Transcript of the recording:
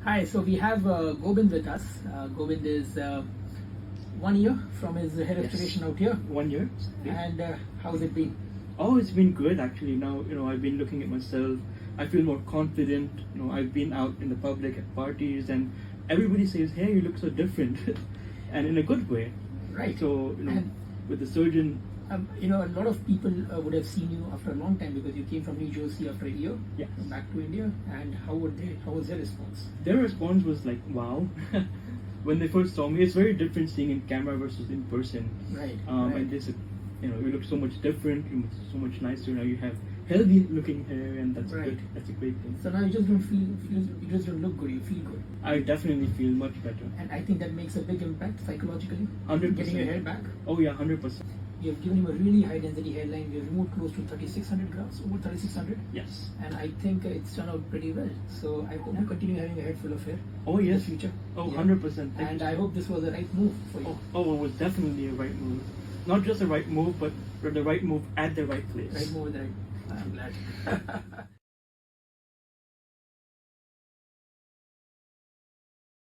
Hi, so we have Gobind with us. Gobind is 1 year from his hair restoration out here. 1 year. And how's it been? Oh, it's been good actually. Now, I've been looking at myself. I feel more confident. I've been out in the public at parties and everybody says, hey, you look so different. And in a good way. Right. So, with the surgeon. A lot of people would have seen you after a long time because you came from New Jersey after a year. Yes. Back to India. And how was their response? Their response was like, wow. When they first saw me, it's very different seeing in camera versus in person. Right. And they said, you look so much different, you look so much nicer. Now you have healthy looking hair, and that's good. That's a great thing. So now you just don't look good. You feel good. I definitely feel much better. And I think that makes a big impact psychologically. 100%. Getting your hair back. Oh yeah, 100%. You have given him a really high density hairline. You have removed close to 3,600 grafts, over 3,600. Yes. And I think it's turned out pretty well. So I hope you continue having a head full of hair. Oh yes. In the future. Oh, yeah. 100%. And I hope this was the right move for you. Oh, it was definitely a right move. Not just a right move, but the right move at the right place. Right move at the right. I'm glad.